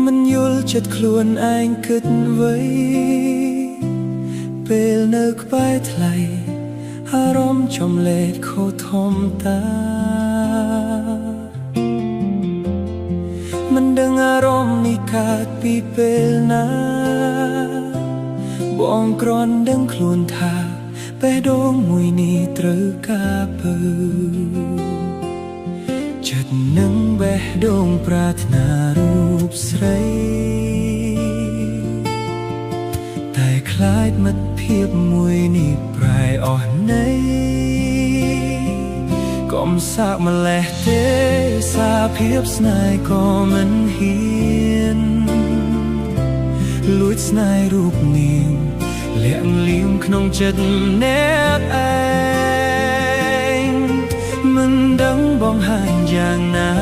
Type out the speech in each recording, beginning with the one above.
មិនយល់ចិត្តខ្លួនឯងគិតអ្វីពេលនៅក្បែរថ្លៃអារម្មណ៍ចំលេតខូធំតាមិនដឹងអារម្មណ៍នេះកើតពីពេលណាបងគ្រាន់ដឹងខ្លួនថាបេះដូងមួយនេះត្រូវការពើចិត្តនឹងបេះដូងប្រាថ្នារូបស្រីតែខ្លាចមិត្តភាពមួយនេះប្រែអស់ន័យកុំសាកម្លេះទេសារភាពស្នេហ៍ក៏មិនហ៊ានលួចស្នេហ៍រូបនាងលាក់លៀមក្នុងចិត្តអ្នកឯងមិនដឹងបងហាញយ៉ាងណា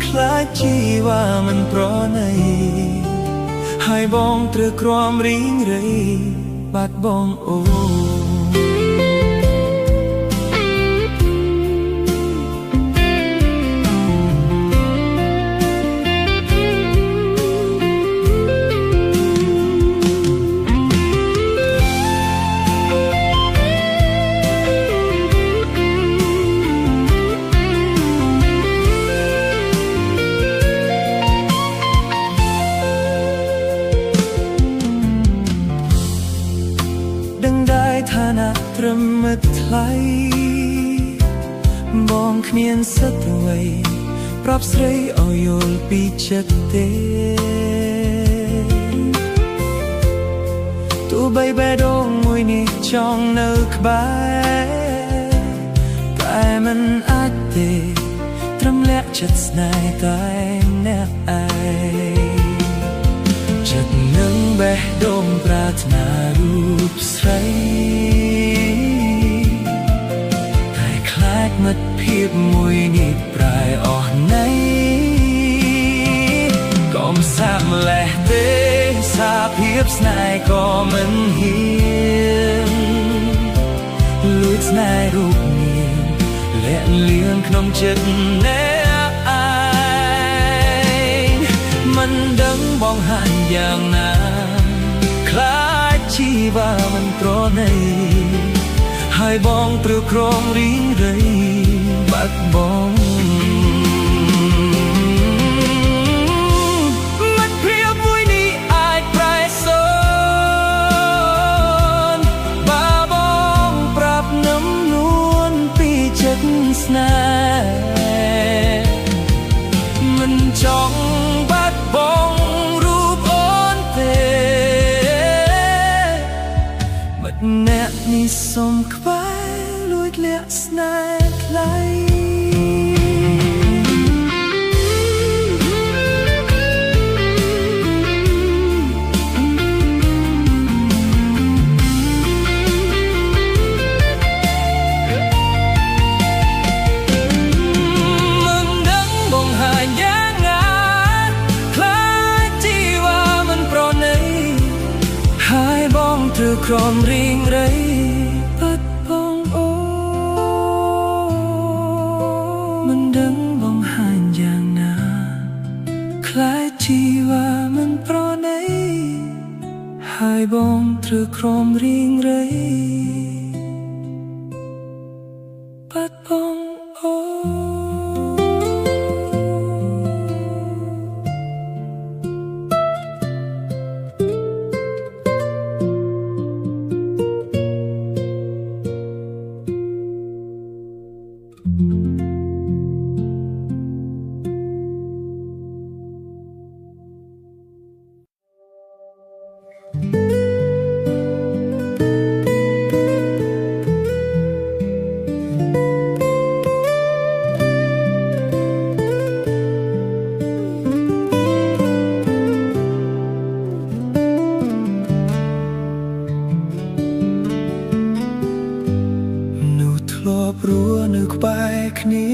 ខ្លាចជីវ៉ាមិនប្រណីហើយបងត្រូវក្រំរីងរៃបាត់បងអូត្រឹមមិត្តថ្លៃបងគ្មានសិទ្ធិអ្វីប្រាប់ស្រីឲ្យយល់ពីចិត្តទេទោះបីបេះដូងមួយនេះចង់នៅក្បែរតែមិនអាចទេត្រឹមលាក់ចិត្តស្នេហ៍តែអ្នកឯងចិត្តនឹងបេះដូងប្រាថ្នារូបស្រីមិត្តភាពមួយនេះប្រែអស់ន័យកុំសាកម្លេះទេសារភាពស្នេហ៍ក៏មិនហ៊ានលួចស្នេហ៍រូបនាងលាក់លៀងក្នុងចិត្តអ្នកឯងមិនដឹងបងហាញយ៉ាងណាខ្លាចជីវ៉ាមិនប្រណីហើយបងត្រូវក្រំរីងរៃបាត់បងមិត្តភាពមួយនេះអាចប្រែសូនបើបងប្រាប់នឹមនួនពីចិត្តស្នេហ៍មិនចង់បាត់បងរូបអូនទេមិត្តអ្នកនេះសុំក្បែរលួចលាក់ស្នេហ៍ថ្លៃមិនដឹងបងហាញយ៉ាងណាខ្លាចជីវ៉ាមិនប្រណីហើយបងត្រូវក្រំរីងរៃមិនដឹងបងហាញយ៉ាងណាខ្លាចជីវ៉ាមិនប្រណីហើយបងត្រូវក្រំរីងរៃបាត់បងអូព្រោះនៅក្បែរគ្នា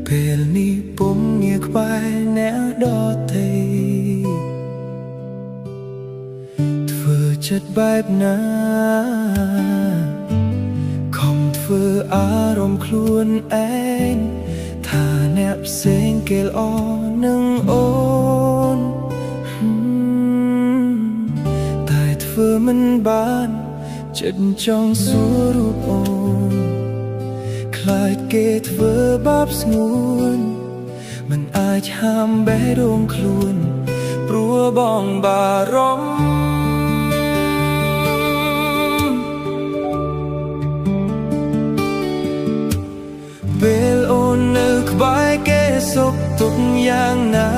ពេលនេះពុំងាក្បែរអ្នកដទៃធ្វើចិត្តបែបណាខំធ្វើអារម្មណ៍ខ្លួនឯងថាអ្នកផ្សេងគេល្អនឹងអូន បានចិត្តចង់សួររូបអូនខ្លាចគេធ្វើបាបស្ងួនមិនអាចហាមបេះដូងខ្លួនព្រោះបងបារម្ភពេលអូននៅក្បែរគេសុខទុក្ខយ៉ាងណា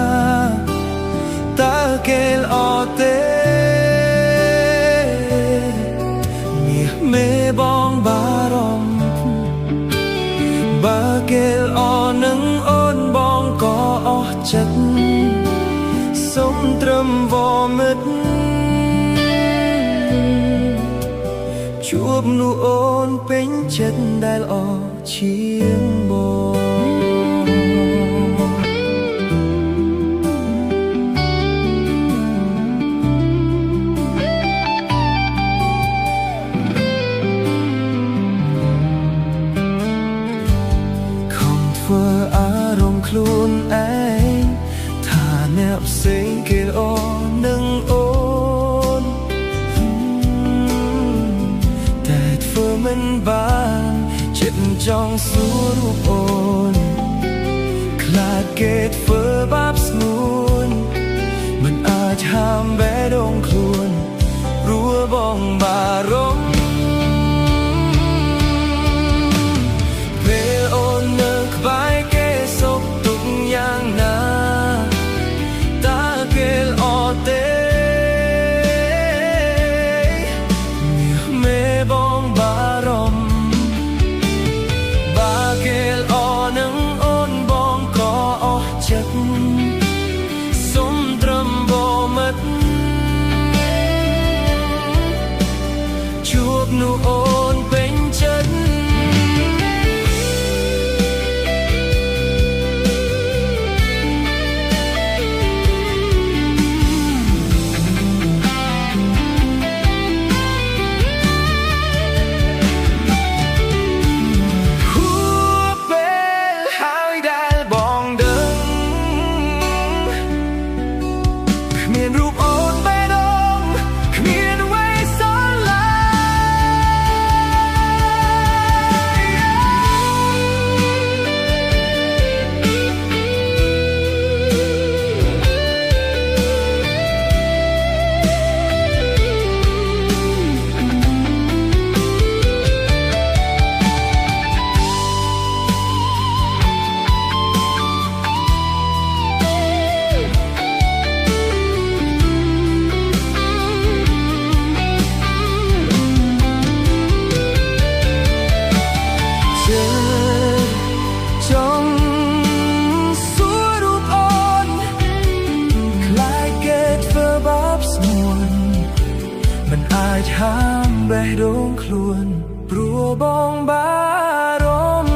តើគេល្អទេមាសមេបងបារម្ភបើគេល្អនឹងអូនបងក៏អស់ចិត្តសុំត្រឹមវមិត្តជួបនោះអូនពេញចិត្តដែលល្អជាងបងខំធ្វើអារម្មណ៍ខ្លួនឯងថាអ្នកផ្សេងគេល្អនឹងអូនតែធ្វើមិនបានចិត្តចង់សួររូបអូនខ្លាចគេធ្វើបាបស្ងួនមិនអាចហាមបេះដូងខ្លួនព្រោះបងបារម្ភពេលអូននៅក្បែរគេសុខទុក្ខយ៉ាងណាតើគេល្អទេមាសមេបងបារម្ភបើគេល្អនឹងអូនបងក៏អស់ចិត្តសុំត្រឹមបមិត្តជួបនោះអូនពេញចិត្តហាមបេះដូងខ្លួនព្រោះបងបារម្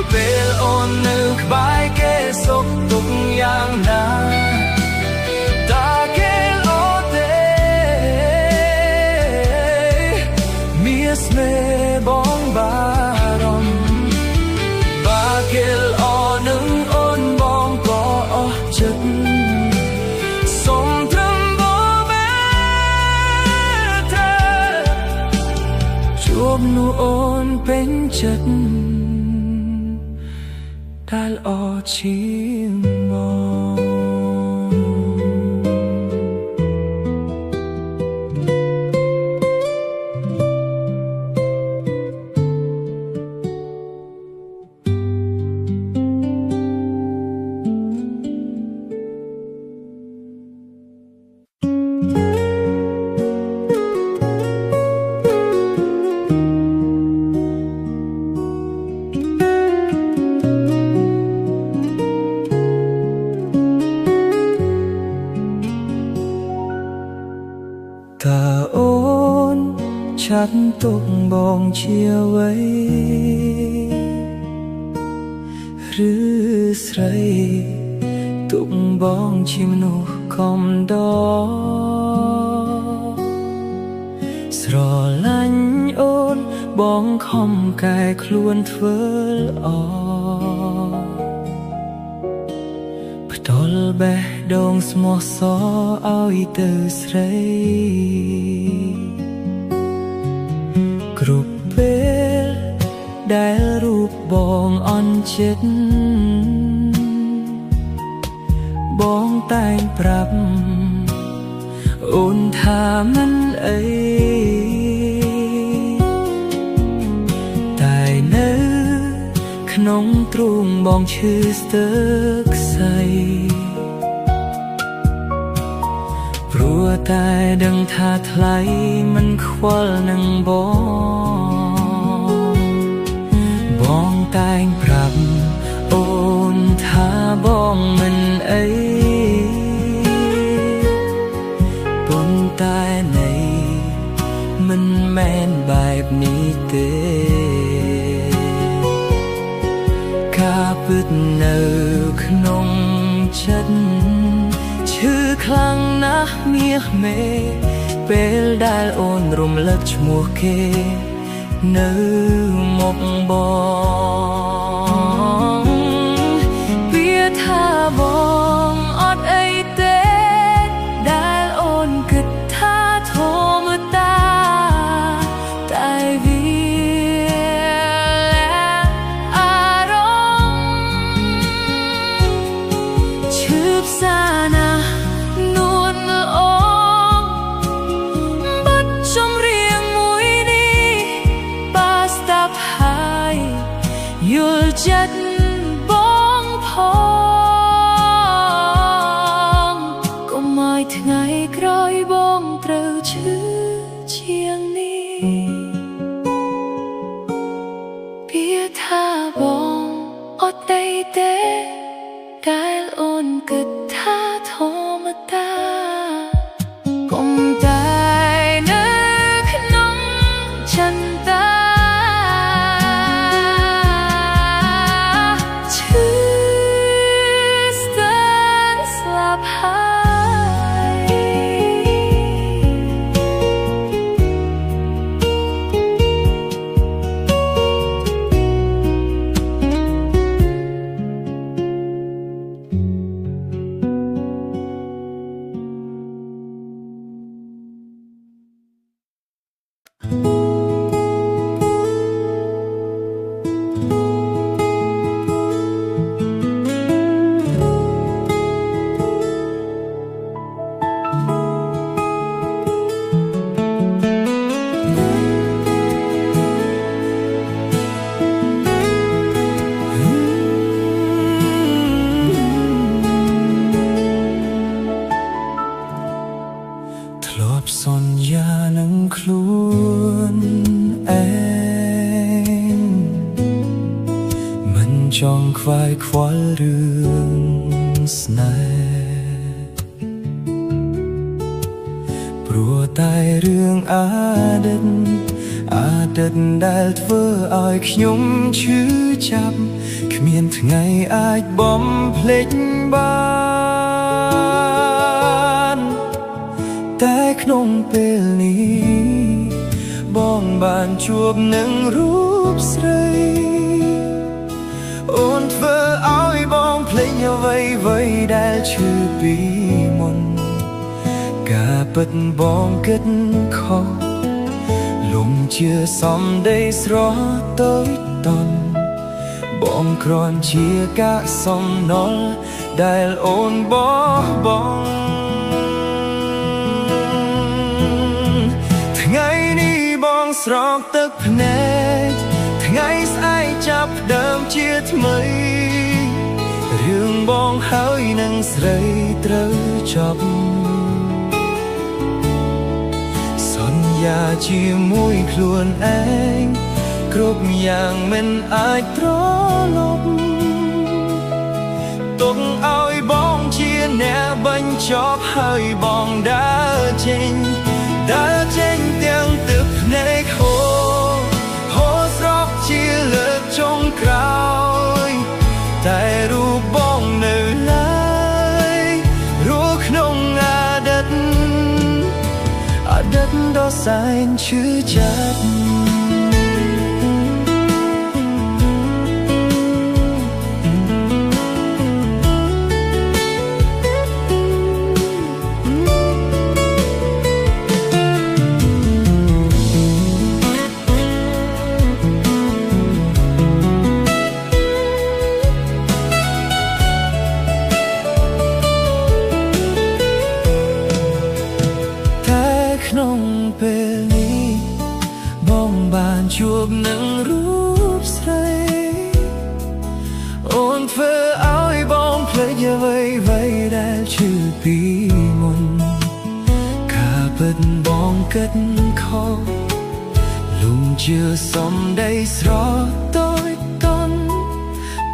ភពេលអូននៅក្បែរគេសុខទុក្ខយ៉ាងណាតើគេល្អទេមាសមេបងបារម្ភបើគេល្អនឹងអូនបងក៏អស់ចិត្តជួបនោះអូនពេញចិត្តដែលល្អជាងបងតើអូនចាត់ទុកបងជាអ្វីឬស្រីទុកបងជាមនុស្សខំដស្រឡាញ់អូនបងខំកែខ្លួនធ្វើល្អផ្ដុលបេះ ដងស្មោះសរឲ្យទៅស្រីគ្រប់ពេលដែលរូបបងអន់ចិត្តបងតែងប្រាប់អូនថាមិនអីតែនៅក្នុងទ្រូងបងឈឺស្ទើរខ្សែព្រោះតែដឹងថាថ្លៃមិនខ្វល់នឹងបងតែងប្រាប់អូនថាបងមិនអីប៉ុន្តែនៃមិនមែនបែបនេះទេការពិតនៅក្នុងចិត្តឈឺខ្លាំងណាស់មាសមេពេលដែលអូនរំលឹកឈ្មោះគេនៅមុខបងវាថាបងអត់អីទេដែលអូនគិតថាធម្មតាតែវាអារម្មណ៍ឈឺផ្សាណានួនអូនបាត់ចំរៀងមួយនេះបាស្តាប់ហើយយល់ចិត្តបងផងកុំឲ្យថ្ងៃក្រោយបងត្រូវឈឺជាងនេះវាថាបងអត់អីទេដែលអូនគិតថាធម្មតាកុំតែនៅក្នុងចិន្តាឈឺស្ទើរស្លាប់ហើយធ្លាប់សន្យានឹងខ្លួនឯងមិនចង់ខ្វាយខ្វល់រឿងស្នេហ៍ព្រោះតែរឿងអតីតដែលធ្វើឲ្យខ្ញុំឈឺចាប់គ្មានថ្ងៃអាចបំភ្លេចបានតែក្នុងពេលនេះបងបានជួបនឹងរូបស្រីអូនធ្វើឲ្យបងភ្លេចអ្វីដែលឈឺពីមុនការពិតបងគិតខុសលំជាសំដីស្រស់តូចតន់បងគ្រាន់ជាកាកសំណល់ដែលអូនបោះបង់ថ្ងៃនេះបងស្រក់ទឹកភ្នែកថ្ងៃស្អែកចាប់ដើមជាថ្មីរឿងបងហើយនឹងស្រីត្រូវចប់សន្យាជាមួយខ្លួនឯងគ្រប់យ៉ាងមិនអាចត្រឡប់ទុកឲ្យបងជាអ្នកបញ្ចប់ហើយបងដើរចេញទាំងទឹកភ្នែកហូរស្រក់ជាលើកចុងក្រោយតែរូបបងនៅឡើយរស់ក្នុងអតីតដ៏សែនឈឺចាប់ ធ្វើឲ្យបងភ្លេចអ្វីដែលឈឺពីមុនការពិតបងគិតខុសលំជឿសំដីស្រទយតន់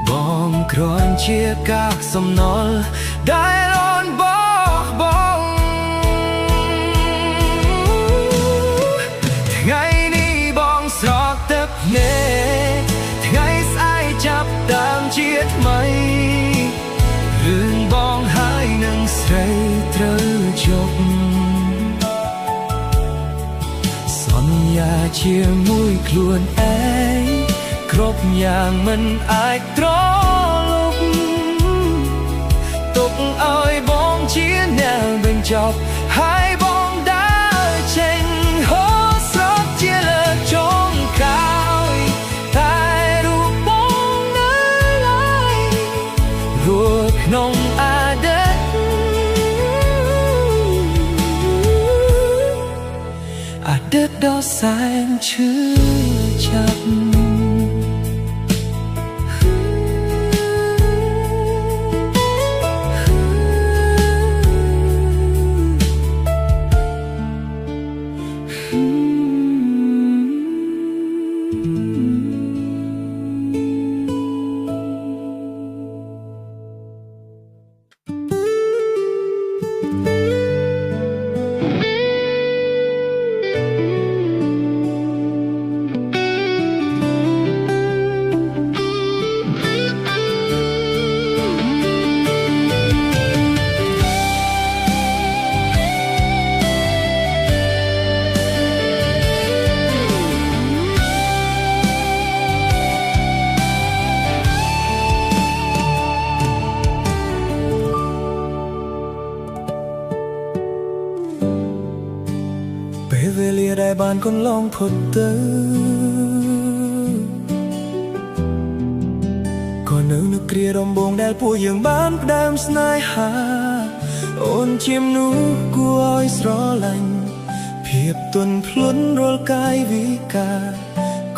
បងគ្រាន់ជាកាកសំណល់ដែលអូនបោះបង់ថ្ងៃនេះបងស្រក់ទឹកភ្នែកថ្ងៃស្អែកចាប់ដើមជាថ្មីរឿងបងហើយនឹងស្រីត្រូវជប់សន្យាជាមួយខ្លួនឯងគ្រប់យ៉ាងមិនអាចត្រលប់ទុកឲ្យបងជាแนวបញ្ចប់ហើយបងដើរចេញហូរស្រកជាលើចុងក្រោយតែរូបបងនៅឡើយរួចក្នុងអតីតអតីតដ៏សែនឈឺចាប់ពេលវេលាដែលបានកន្លងផុតទៅក៏នៅនឹកគ្រាដំបូងដែលពួកយើងបានផ្ដើមស្នេហាអូនជាមនុស្សគួរឲ្យស្រឡាញ់ភាពទន់ភ្លន់រាល់កាយវិការ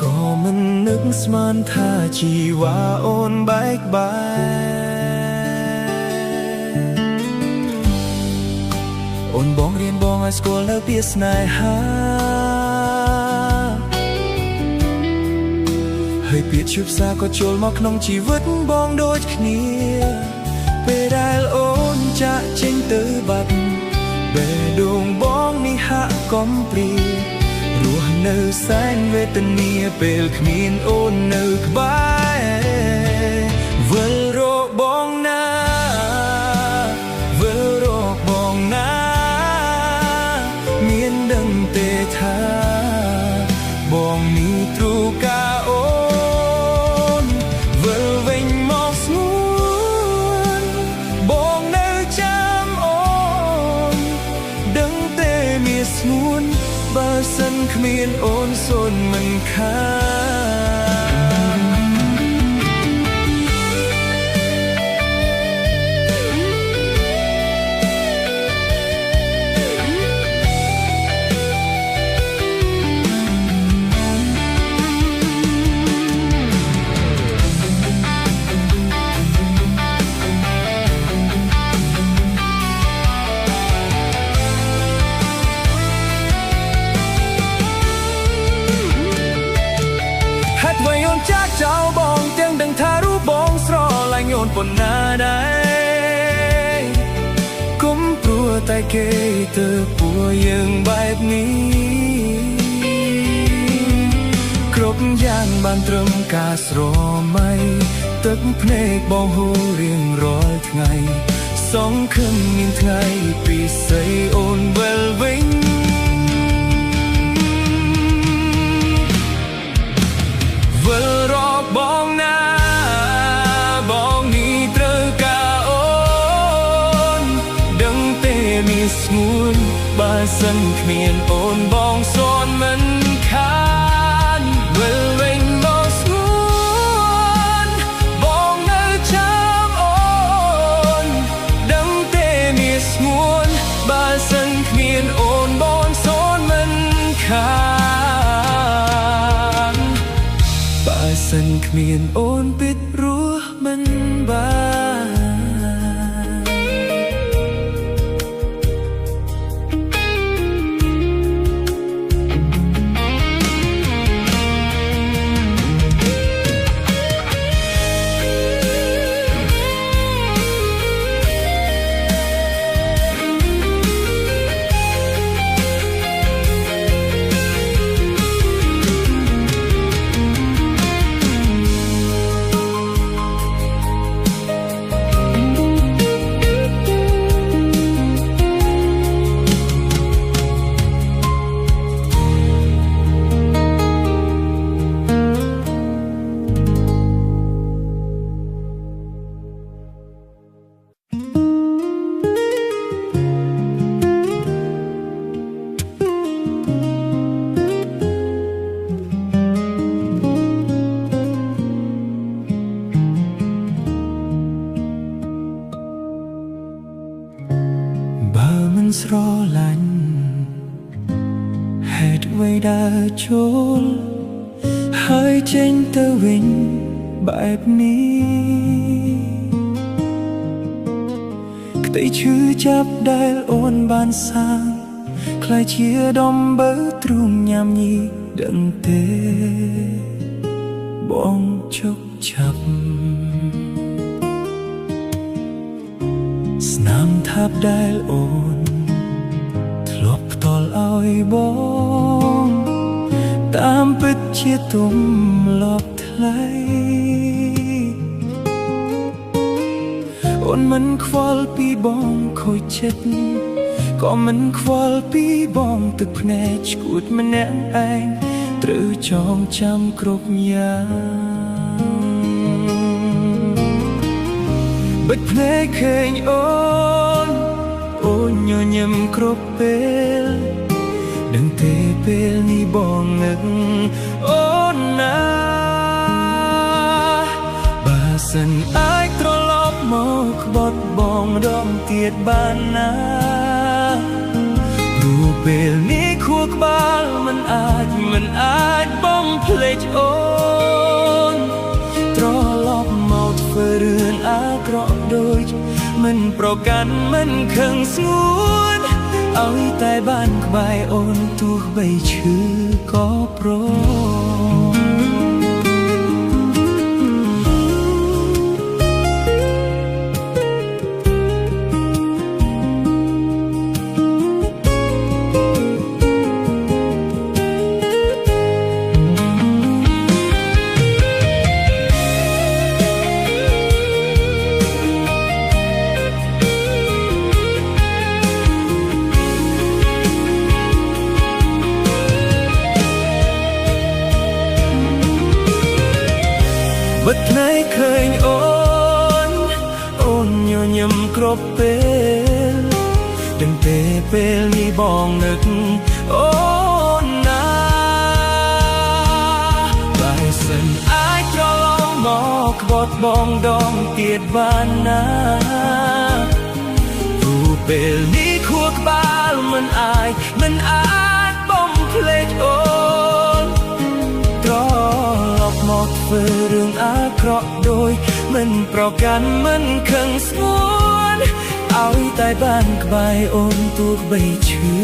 ក៏មិននឹកស្មានថាជីវ៉ាអូនបែកបាក់អូនបងរៀនបងឲ្យស្គាល់នៅពីស្នេហាហើយពាក្យឈឺផ្សាក៏ចូលមកក្នុងជីវិតបងដូចគ្នាពេលដែលអូនចាក់ចេញទៅបាត់បេះដូងបងនេះហាក់កំព្រារស់នៅសែនវេទនាពេលគ្មានអូននៅក្បែរវិលរកបងណាវិលរកបងណាមានដឹងទេថាបងនេះទ្រូការអូនវិលវិញមកស្ងួនបងនៅចាំអូនដឹងទេមានស្ងួនបើសិនគ្មានអូនសូនមិនខានចាក់ចោលបងទាំងដឹងថារូបបងស្រឡាញ់អូនប៉ុណ្ណាដែរគុំព្រោះតែគេទៅពួកយើងបែបនេះគ្រប់យ៉ាងបានត្រឹមការស្រមៃទឹកភ្នែកបងហូររៀងរាល់ថ្ងៃសង្ឃឹមមានថ្ងៃពីស្អីអូនវិលវិញវិលរកបងណាបងនេះត្រូវការអូនដឹងទេមានស្ងួនបើសិនគ្មានអូនបងសូនមិនខានវិលវិញមកស្ងួនបងនៅចាំអូនដឹងទេមានស្ងួនបើសិនគ្មានអូនបងសូនមិនខានបើសិនគ្មានអូនពិតរស់មិនបាន ស្រឡាញ់ហេតុអ្វីដែលចូលហើយចេញទៅវិញបែបនេះក្តីឈឺចាប់ដែលអូនបានសាងខ្លាយជាដំបៅទ្រូងញ៉ាំញីដឹងទេបងជោគចាប់ស្នាមថាបដែលអូនធ្លាប់ផ្ទាល់ឲ្យបងតាមពិតជាទុំលប់ថ្លៃអូនមិនខ្វល់ពីបងខូចចិត្តក៏មិនខ្វល់ពីបងទឹកភ្នែកឈួតម្នាក់ឯងត្រូវចងចាំគ្រប់យ៉ាងបិទភ្នែកឃើញអូនញញឹមគ្រប់ពេលដឹងទេពេលនេះបងនឹកអូនណាបើសិនអាចត្រឡប់មកក្បត់បងដងទៀតបានណាព្រោះពេលនេះខួរក្បាលមិនអាចបងភ្លេចអូនត្រឡប់មកធ្វើរឿងអាក្រក់ដូចមិនប្រកាន់មិនខឹងស្ងួនឲ្យតែបានក្បែរអូនទោះបីឈឺក៏ព្រមបិទភ្នែកឃើញអូនញញឹមគ្រប់ពេលដឹងទេពេលនេះបងនឹកអូនណាបើសិនអាចត្រឡប់មកក្បត់បងដងទៀតបានណាព្រោះពេលនេះខួរក្បាលមិនអាចបងភ្លេចអូនត្រឡប់មកធ្វើរឿងអាក្រក់ដូចមិនប្រកាន់មិនខឹងស្ងួនឲ្យតែបានក្បែរអូនទោះបីឈឺ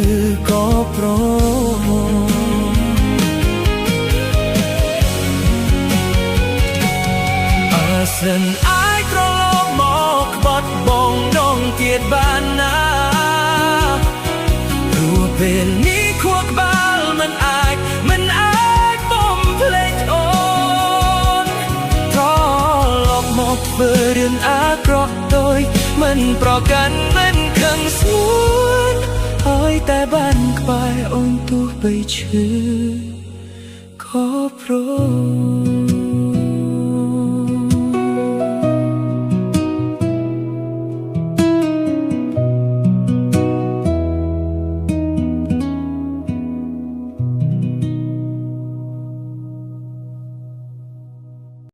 ក៏ព្រមបើសិនអាចត្រឡប់មកក្បត់បងដងទៀតបានណាព្រោះពេលនេះខួរក្បាលមិនអាចបងភ្លេចអូនត្រឡប់មកធ្វើរឿងអាក្រក់ដូចមិនប្រកាន់មិនខឹងស្ងួនហើយតែបានក្បែរអូនទោះបីឈឺក៏ព្រម